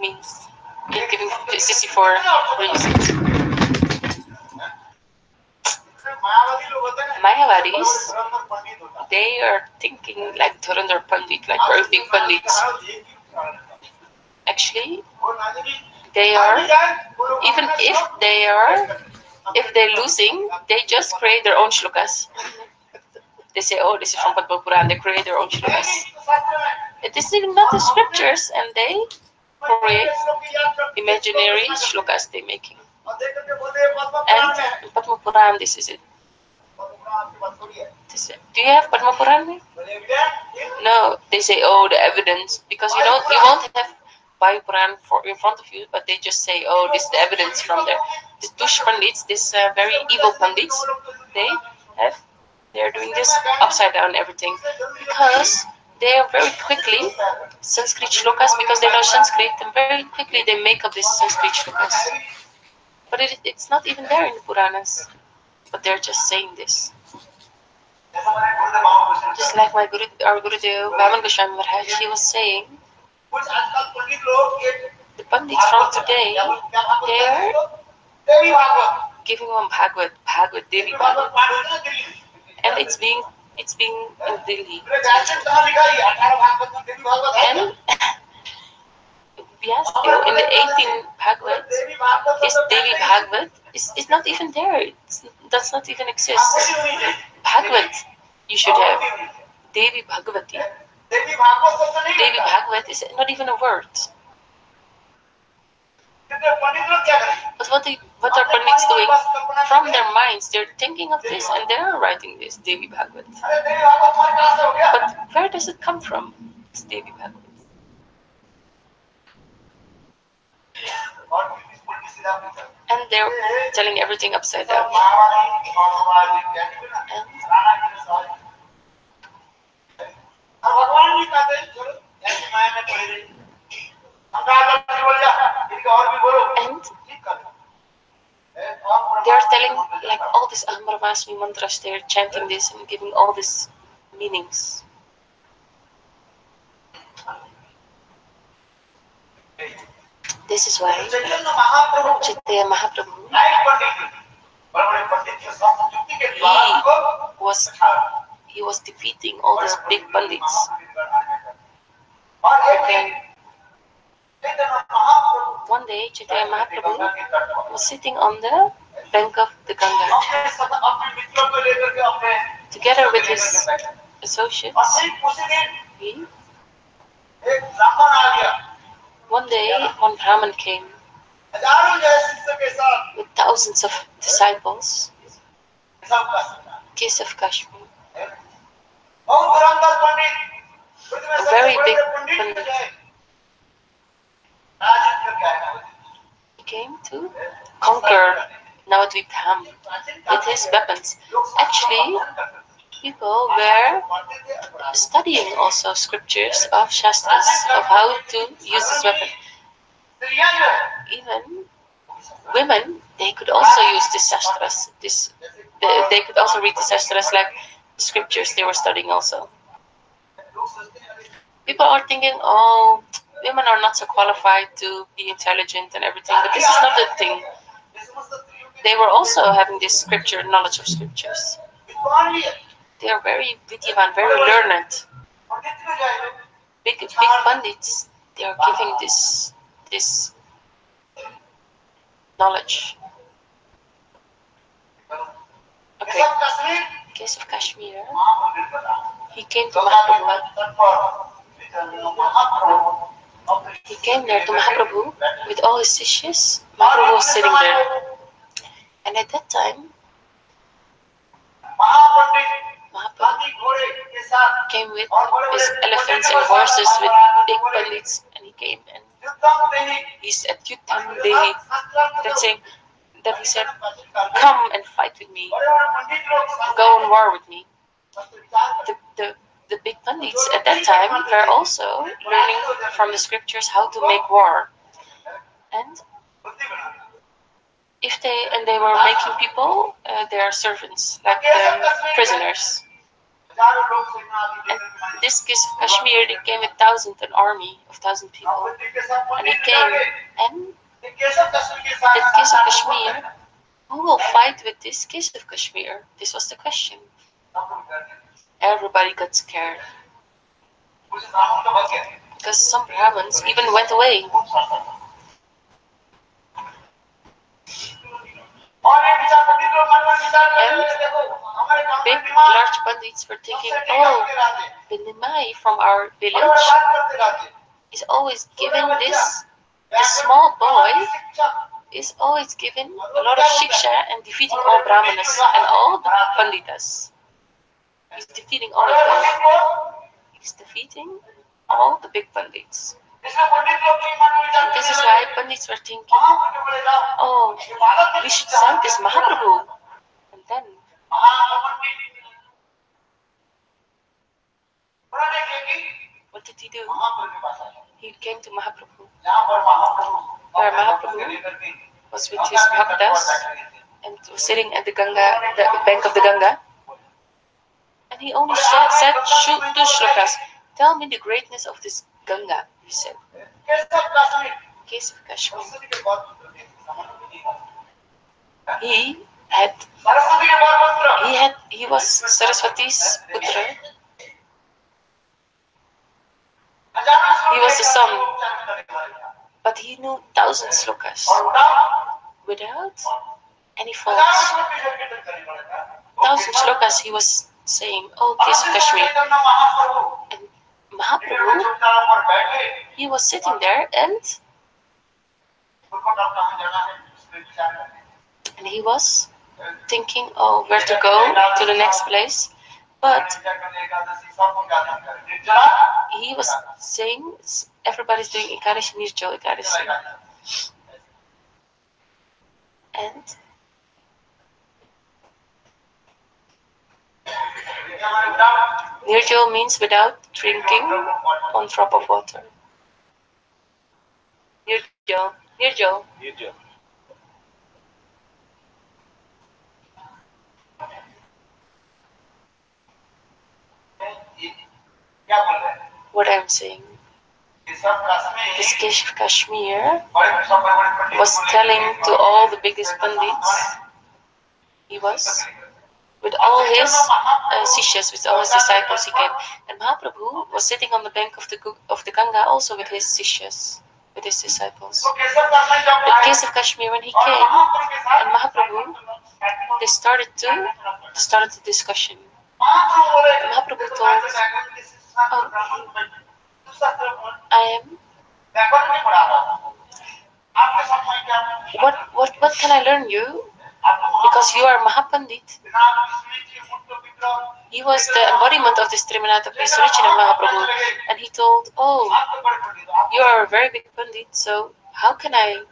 means giving sissy for reasons. Mayavadis, they are thinking like Dhurandhar Pandit, like very big Pandits. Actually, they are, even if they're losing, they just create their own shlokas. They say, oh, this is from Padma Puran, they create their own shlokas. It is even not the scriptures, and they create imaginary shlokas they're making. And in Padma Puran, this is it. Do you have Padma Puran? No, they say, oh, the evidence, because you won't have Vayu Puran in front of you, but they just say, oh, this is the evidence from there. These Dush Pandits, this very evil Pandits, they're doing this upside down everything, because they are very quickly Sanskrit shlokas, because they know Sanskrit, and very quickly they make up this Sanskrit shlokas. But it's not even there in the Puranas, but they're just saying this. Just like our Gurudeva, Gosvami Maharaj, he was saying, the Pandits from today, they're giving one Bhagavad, Devi Bhagavad, and it's being in Delhi. And Vyasdev in the 18th Bhagavad, this Devi Bhagavad is not even there. Does not even exist. Bhagavad you should have. Devi Bhagavati. Devi Bhagavad is not even a word. But what are Pandits doing? From their minds, they're thinking of this and they're writing this Devi Bhagavad. But where does it come from? This Devi Bhagavad. And they're telling everything upside down. And they're telling like all these Ahmaravasmi mantras, they're chanting this and giving all these meanings. This is why Chaitanya Mahaprabhu, he was defeating all these big pandits. Okay. One day Chaitanya Mahaprabhu was sitting on the bank of the Ganga together with his associates. One day, one Brahmin came with thousands of disciples, Kashav Kashmir, a very big Pandit. He came to conquer Navadvip Dham with his weapons. Actually, people were studying also scriptures of Shastras, of how to use this weapon. Even women, they could also use the Shastras. They could also read the Shastras like the scriptures they were studying also. People are thinking, oh, women are not so qualified to be intelligent and everything, but this is not the thing. They were also having this scripture, knowledge of scriptures. They are very vidyavan, very learned. Big pandits, they are giving this knowledge. Okay, Kashav Kashmir, he came to Mahaprabhu. He came there to Mahaprabhu with all his sishyas. Mahaprabhu was sitting there. And at that time, Mahaprabhu came with his elephants and horses with big pandits, and he came and he said, Yuddham Dehi. That he said, come and fight with me, go on war with me. The big pandits at that time were also learning from the scriptures how to make war, and they were making people their servants, like prisoners. And this case of Kashmir, they came with an army of 1,000 people, and he came. And the case of Kashmir, who will fight with this case of Kashmir? This was the question. Everybody got scared because some Brahmins even went away. And big, large bandits were thinking, oh, the Nimai from our village is always giving this small boy is always giving a lot of shiksha and defeating all Brahmanas and all the Panditas. He's defeating all of them. He's defeating all the big Pandits. And this is why Pandits were thinking, oh, we should send this Mahaprabhu. And then what did he do? He came to Mahaprabhu, where Mahaprabhu was with his bhaktas and was sitting at the Ganga, the bank of the Ganga. And he only said two shlokas. Tell me the greatness of this Ganga, he said. Case of Kashmir. He was Saraswati's putra. He was the son, but he knew 1,000 slokas without any faults. 1,000 slokas he was saying, oh, case of Kashmir. And Mahaprabhu, he was sitting there and he was thinking, oh, where to go to the next place. But he was saying, everybody's doing Ekadashi, Nirjal Ekadashi. And Nirjal means without drinking one drop of water. Nirjal. What I'm saying. This case of Kashmir was telling to all the biggest Pandits, he was with all his sishyas, with all his disciples he came. And Mahaprabhu was sitting on the bank of the Ganga also with his sishyas, with his disciples. The case of Kashmir, when he came, and Mahaprabhu, they started the discussion. Mahaprabhu told, oh, what can I learn you? Because you are Mahapandit. He was the embodiment of this Trimanata Peace Original Mahaprabhu. And he told, oh, you are a very big Pandit, so what can I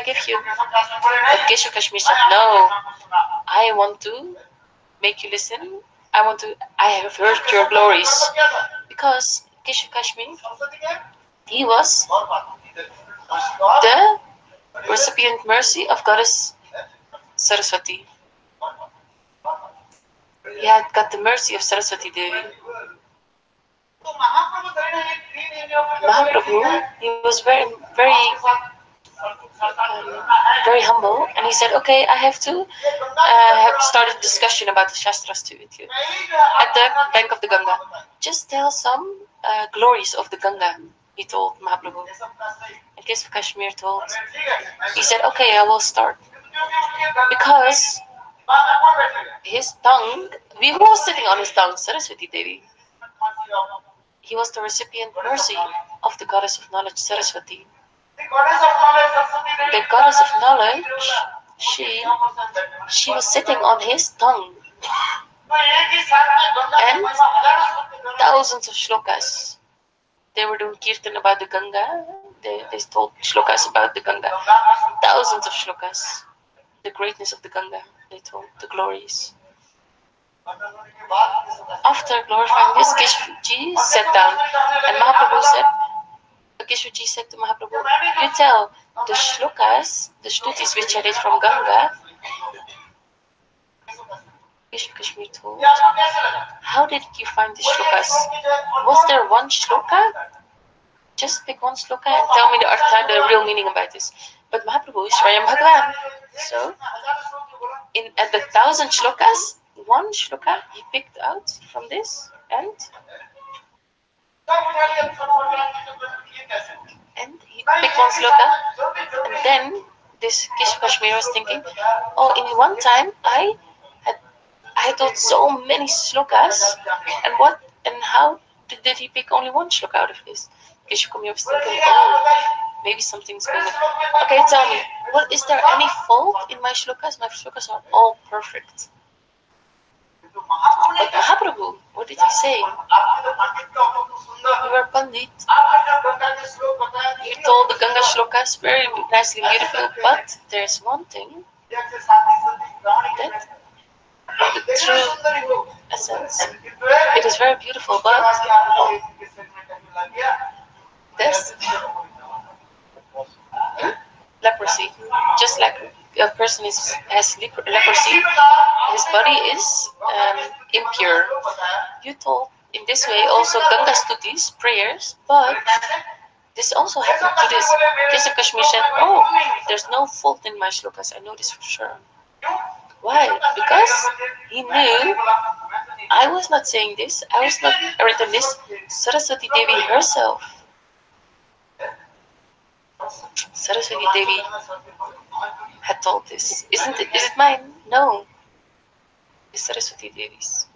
give you? But Keshav Kashmir said, no, I want to make you listen. I have heard your glories. Because Keshav Kashmir, he was the recipient mercy of Goddess Saraswati. He had got the mercy of Saraswati Devi. Mahaprabhu, he was very humble, and he said, okay, I have to have started a discussion about the Shastras with you at the bank of the Ganga. Just tell some glories of the Ganga, he told Mahaprabhu. And Keshav Kashmir he said, okay, I will start. Because his tongue, who was sitting on his tongue? Saraswati Devi. He was the recipient mercy of the goddess of knowledge, Saraswati. The goddess of knowledge, she was sitting on his tongue. And thousands of shlokas. They were doing kirtan about the Ganga. They told shlokas about the Ganga. Thousands of shlokas. The greatness of the Ganga. They told the glories. After glorifying this, Keshavaji sat down, and Mahaprabhu said, Keshavaji said to Mahaprabhu, you tell the shlokas, the shtutis which I did from Ganga, Keshav Kashmir told, how did you find the shlokas? Was there one shloka? Just pick one shloka and tell me the artha, the real meaning about this. But Mahaprabhu is Swayam Bhagwan. So, at the 1,000 shlokas, one shloka he picked out from this, and he picked one sloka, and then this Keshav Kashmir was thinking, oh, in one time I taught so many slokas, and how did he pick only one shloka out of this? Keshav Kashmir was thinking, oh, maybe something's going on. Okay, tell me, is there any fault in my shlokas? My shlokas are all perfect. But Mahaprabhu, what did he say? You were Pandit. You told the Ganga shlokas very nicely, beautiful, but there's one thing that the true essence, it is very beautiful, but there's leprosy. Just like a person has leprosy, his body is impure. You told in this way also Ganga stutis, prayers, but this also happened to this. Keshav Kashmir said, oh, there's no fault in my shlokas, I know this for sure. Why? Because he knew I was not saying this, I was not written this. Saraswati Devi herself. Saraswati Devi had told this. Is it mine? No. It's Saraswati Devi's.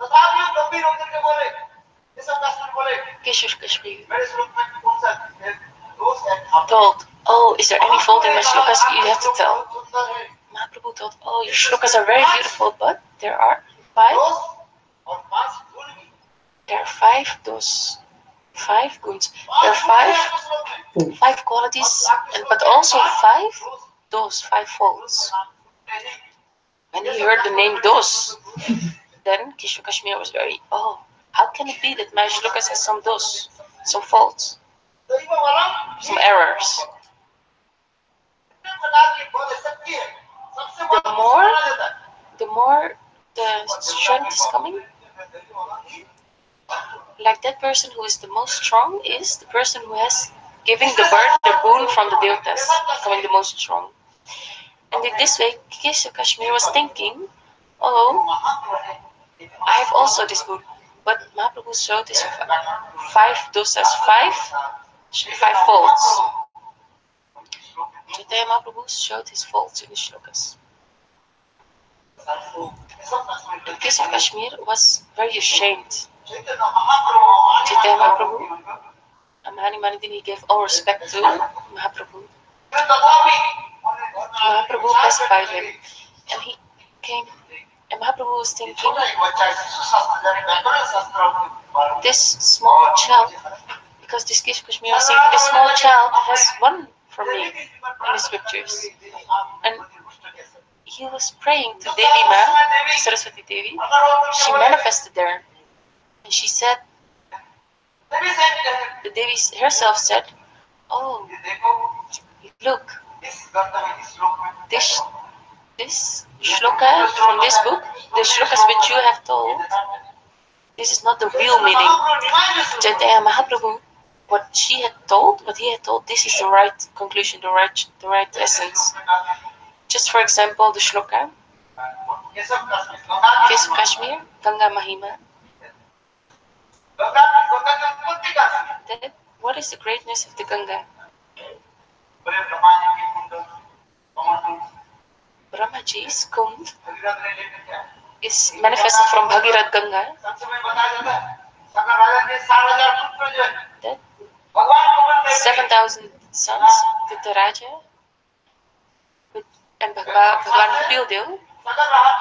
Keshav Kashmir told, oh, is there any fault in my shlokas? You have to tell. Mahaprabhu told, oh, your shlokas are very beautiful, but there are five those 5 guns. There are five qualities, but also 5 faults. When he heard the name dos, then Keshav Kashmir was very, oh, how can it be that my shlokas has some faults, some errors? The more the strength is coming, like that person who is the most strong is the person who has giving the bird the boon from the devatas, becoming the most strong. And in this way, Keshav Kashmir was thinking, oh, I have also this boon. But Mahaprabhu showed his 5 dosas, 5 faults. Chaitanya Mahaprabhu showed his faults in the shlokas. And Keshav Kashmir was very ashamed. Chaitanya Mahaprabhu, Mahani Manidini, gave all respect to Mahaprabhu. Mahaprabhu pacified him, and he came, and Mahaprabhu was thinking, this small child, because this Keshav Kashmir was saying, this small child has won from me in the scriptures. And he was praying to Devi Ma, Saraswati Devi. She manifested there. And she said, the Devi herself said, oh, look, this shloka from this book, the shlokas which you have told, this is not the real meaning. Chaitanya Mahaprabhu, what he had told, this is the right conclusion, the right essence. Just for example, the shloka, Keshav Kashmir, Ganga Mahima. What is the greatness of the Ganga? Brahmaji's Kund is manifested from Bhagirath Ganga. That 7,000 sons with the Raja and Bhagwan Kapil,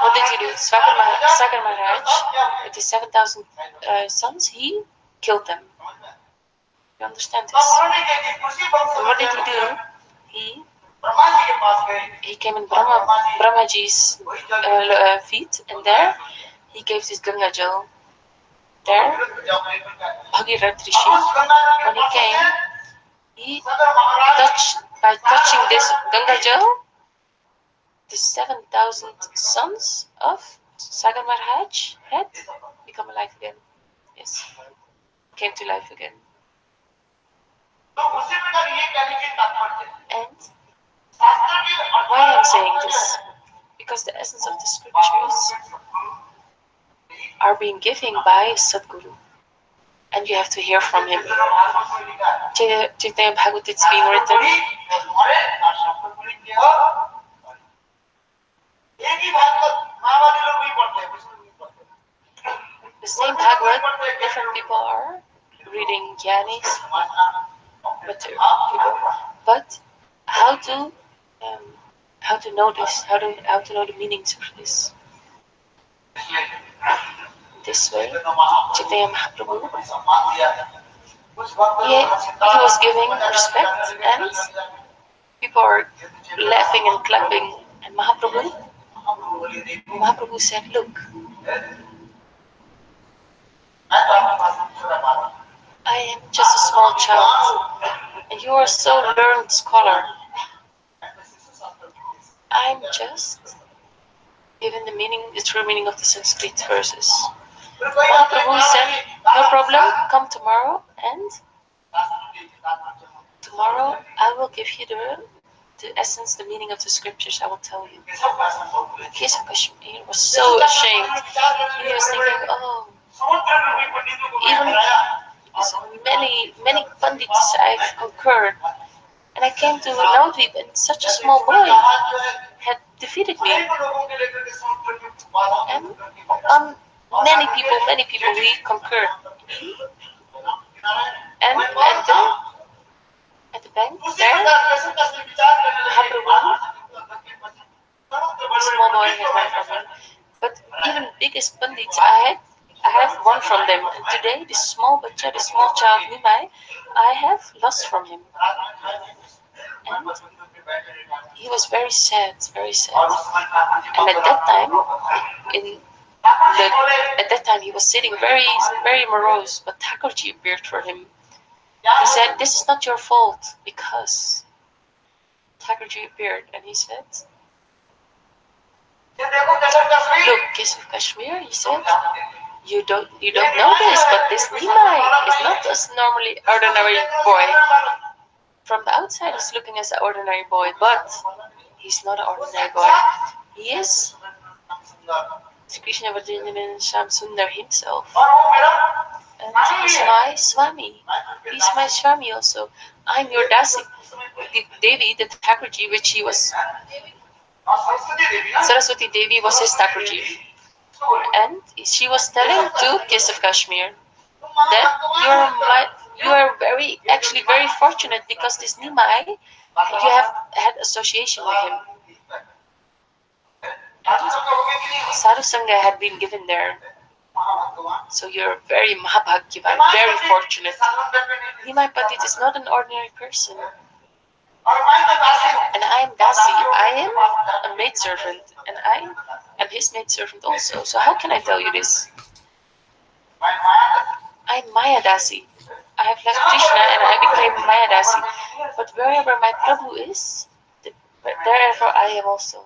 what did he do? Sagar Maharaj, with his 7,000 sons, he killed them. You understand this? And what did he do? He came in Brahmaji's feet, and there he gave this Ganga Jal. There, Bhagirath Rishi, when he came, he touched, by touching this Ganga Jal, the 7,000 sons of Sagar Maharaj had become alive again. Yes, came to life again. And why I'm saying this? Because the essence of the scriptures are being given by Sadguru. And you have to hear from him. Chaitanya Bhagavad it's being written. The same Bhagavad, different people are reading Gyanis, people. But how to know this? How to know the meanings of this? This way, Chaitanya Mahaprabhu, he was giving respect, and people are laughing and clapping. And Mahaprabhu said, "Look, I am just a small child, and you are so learned scholar. I'm just given the true meaning of the Sanskrit verses." Mahaprabhu said, "No problem, come tomorrow, and tomorrow I will give you the essence, the meaning of the scriptures. I will tell you." Kashav was so ashamed. He was thinking, "Oh, even many pundits I've conquered, and I came to Navadvip, and such a small boy had defeated me." And many people we conquered. And then at the bank there, Mahaprabhu, the small boy had won from him. But even biggest pundits, I have won from them. And today, this small bacha, this small child Nimai, I have lost from him. And he was very sad, very sad. And at that time, he was sitting very, very morose. But Thakurji appeared for him. He said, "This is not your fault," because Thakurji appeared and he said, "Look, Kashav Kashmir," he said, you don't know this, but this Nimai is not a normally ordinary boy. From the outside, he's looking as an ordinary boy, but he's not an ordinary boy. He is Krishna Vardhanavan Sham Sundar himself. And he's my Swami. He's my Swami also. I'm your Dasi. The Devi, the Thakurji, which he was, Saraswati Devi was his Thakurji. And she was telling to Kashav Kashmir that you are actually very fortunate, because this Nimai, you have had association with him. And Sadhu Sangha had been given there. So you're very Mahabhagyavan, very fortunate. Nimai Pandit is not an ordinary person. And I am Dasi. I am a maidservant, and I am his maidservant also. So how can I tell you this? I'm Maya Dasi. I have left Krishna and I became Maya Dasi. But wherever my Prabhu is, wherever I am also.